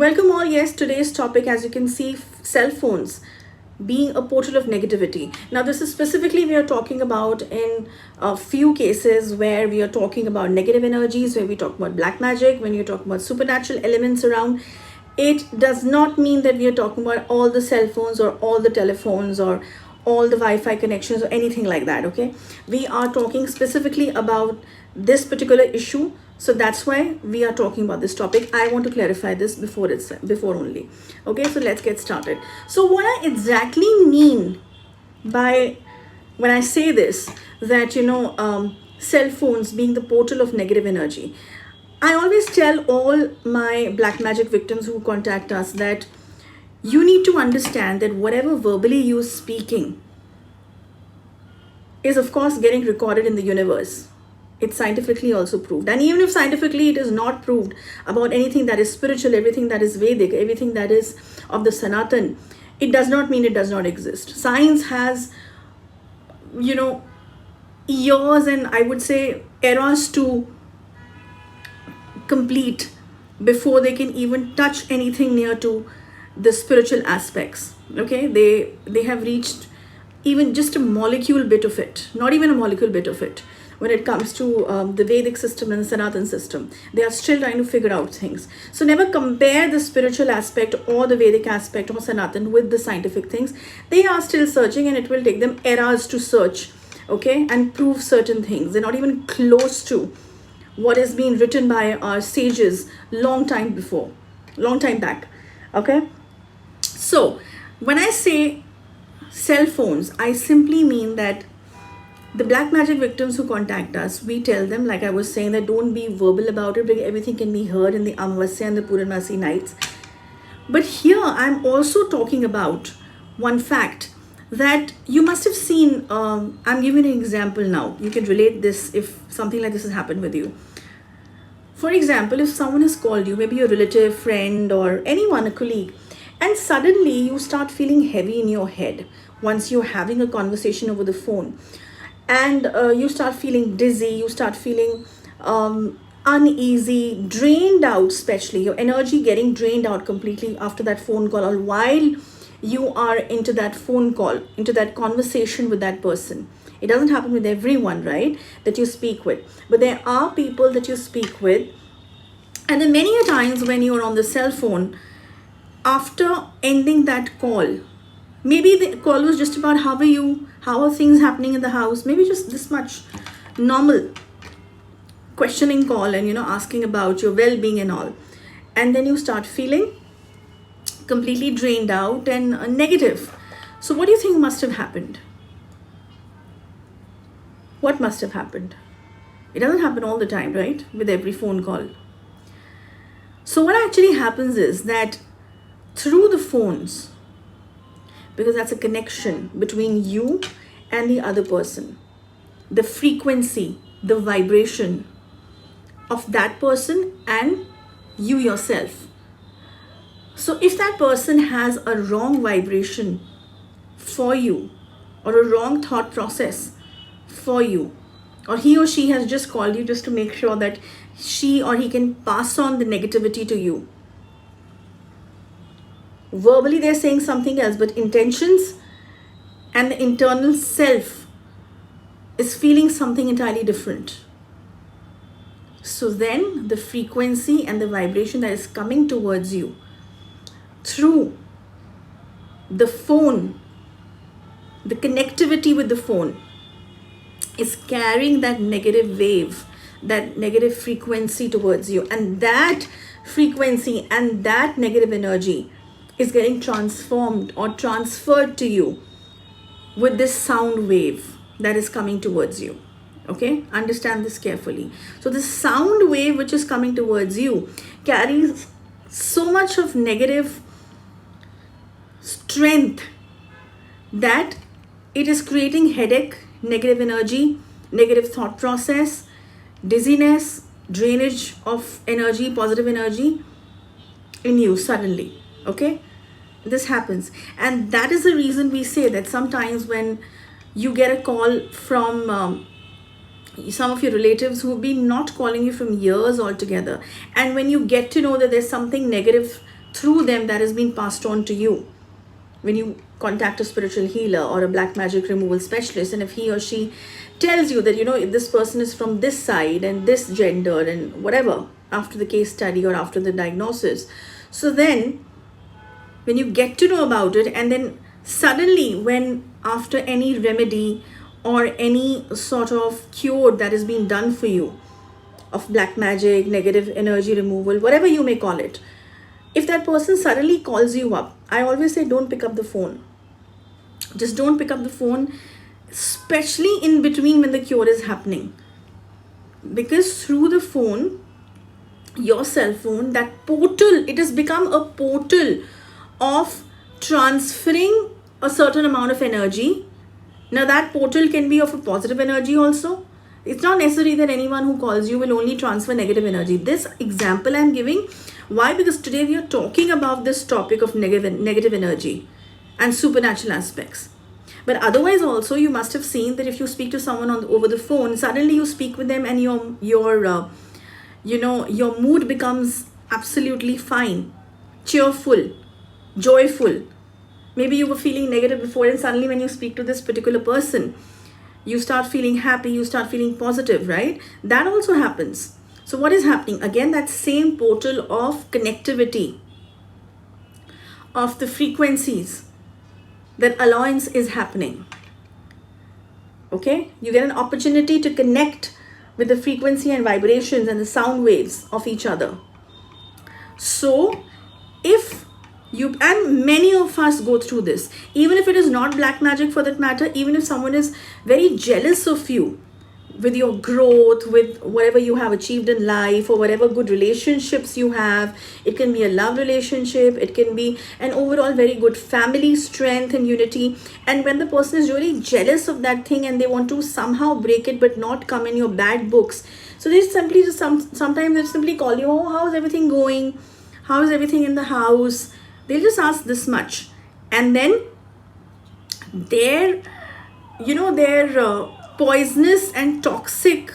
Welcome all. Yes, today's topic, as you can see, cell phones being a portal of negativity. Now, this is specifically we are talking about in a few cases where we are talking about negative energies, where we talk about black magic, when you're talking about supernatural elements around. It does not mean that we are talking about all the cell phones or all the telephones or all the Wi-Fi connections or anything like that. Okay, we are talking specifically about this particular issue. So that's why we are talking about this topic. I want to clarify this before only. Okay, so let's get started. So what I exactly mean by when I say this, that cell phones being the portal of negative energy, I always tell all my black magic victims who contact us that you need to understand that whatever verbally you're speaking is of course getting recorded in the universe. It's scientifically also proved. And even if scientifically it is not proved about anything that is spiritual, everything that is Vedic, everything that is of the Sanatan, it does not mean it does not exist. Science has, years and I would say eras to complete before they can even touch anything near to the spiritual aspects. Okay, they have reached even just a molecule bit of it, not even a molecule bit of it. When it comes to the Vedic system and the Sanatan system, they are still trying to figure out things. So never compare the spiritual aspect or the Vedic aspect or Sanatan with the scientific things. They are still searching and it will take them eras to search, okay, and prove certain things. They're not even close to what has been written by our sages long time back, okay? So when I say cell phones, I simply mean that the black magic victims who contact us, we tell them, like I was saying, that don't be verbal about it because everything can be heard in the Amavasya and the Purnamasi nights. But here I'm also talking about one fact that you must have seen. I'm giving an example now. You can relate this if something like this has happened with you. For example, if someone has called you, maybe your relative, friend, or anyone, a colleague, and suddenly you start feeling heavy in your head once you're having a conversation over the phone. And you start feeling dizzy, you start feeling uneasy, drained out, especially your energy getting drained out completely after that phone call, or while you are into that phone call, into that conversation with that person. It doesn't happen with everyone, right, that you speak with, but there are people that you speak with. And then many a times when you're on the cell phone, after ending that call, maybe the call was just about how are you, how are things happening in the house, maybe just this much normal questioning call and asking about your well-being and all. And then you start feeling completely drained out and negative. So what do you think must have happened? What must have happened? It doesn't happen all the time, right? With every phone call. So what actually happens is that through the phones, because that's a connection between you and the other person, the frequency, the vibration of that person and you yourself. So if that person has a wrong vibration for you, or a wrong thought process for you, or he or she has just called you just to make sure that she or he can pass on the negativity to you, verbally they're saying something else, but intentions and the internal self is feeling something entirely different. So then the frequency and the vibration that is coming towards you through the phone, the connectivity with the phone, is carrying that negative wave, that negative frequency towards you. And that frequency and that negative energy is getting transformed or transferred to you with this sound wave that is coming towards you. Okay, understand this carefully. So the sound wave which is coming towards you carries so much of negative strength that it is creating headache, negative energy, negative thought process, dizziness, drainage of energy, positive energy in you suddenly. Okay, this happens. And that is the reason we say that sometimes when you get a call from some of your relatives who have been not calling you from years altogether, and when you get to know that there's something negative through them that has been passed on to you when you contact a spiritual healer or a black magic removal specialist. And if he or she tells you that, this person is from this side and this gender and whatever, after the case study or after the diagnosis, so then when you get to know about it, and then suddenly when after any remedy or any sort of cure that is being done for you of black magic, negative energy removal, whatever you may call it, if that person suddenly calls you up, I always say don't pick up the phone. Just don't pick up the phone, especially in between when the cure is happening. Because through the phone, your cell phone, that portal, it has become a portal of transferring a certain amount of energy. Now that portal can be of a positive energy also. It's not necessary that anyone who calls you will only transfer negative energy. This example I'm giving, why? Because today we are talking about this topic of negative energy and supernatural aspects. But otherwise also, you must have seen that if you speak to someone over the phone, suddenly you speak with them and your mood becomes absolutely fine, cheerful, joyful. Maybe you were feeling negative before, and suddenly when you speak to this particular person, you start feeling happy, you start feeling positive, right? That also happens. So what is happening? Again, that same portal of connectivity of the frequencies, that alliance is happening. Okay? You get an opportunity to connect with the frequency and vibrations and the sound waves of each other. So if you, and many of us go through this, even if it is not black magic for that matter, even if someone is very jealous of you with your growth, with whatever you have achieved in life, or whatever good relationships you have. It can be a love relationship, it can be an overall very good family strength and unity. And when the person is really jealous of that thing and they want to somehow break it but not come in your bad books, so they simply just sometimes they simply call you, oh, how's everything going, how is everything in the house? They'll just ask this much, and then their poisonous and toxic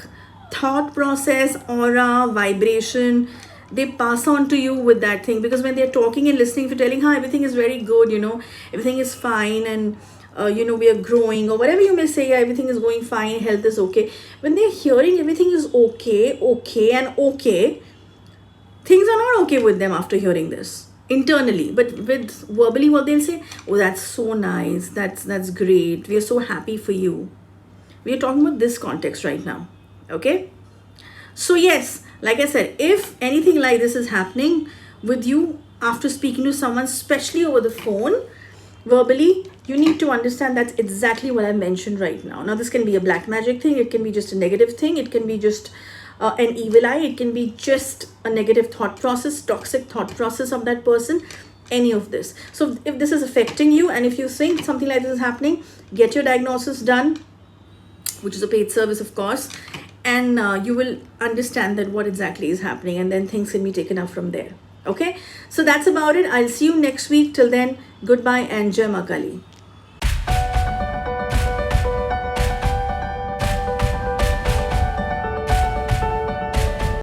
thought process, aura, vibration, they pass on to you with that thing. Because when they're talking and listening, if you're telling her everything is very good, everything is fine, and we are growing, or whatever you may say, yeah, everything is going fine, health is okay. When they're hearing everything is okay, things are not okay with them after hearing this internally. But with verbally, what they'll say, oh, that's so nice, that's great, we are so happy for you. We are talking about this context right now. Okay? So yes, like I said, if anything like this is happening with you after speaking to someone, especially over the phone, verbally, you need to understand that's exactly what I mentioned right now. Now, this can be a black magic thing. It can be just a negative thing. It can be just an evil eye. It can be just a negative thought process, toxic thought process of that person. Any of this. So if this is affecting you, and if you think something like this is happening, get your diagnosis done, which is a paid service, of course, and you will understand that what exactly is happening, and then things can be taken up from there. Okay, so that's about it. I'll see you next week. Till then, goodbye and Jai Mahakali.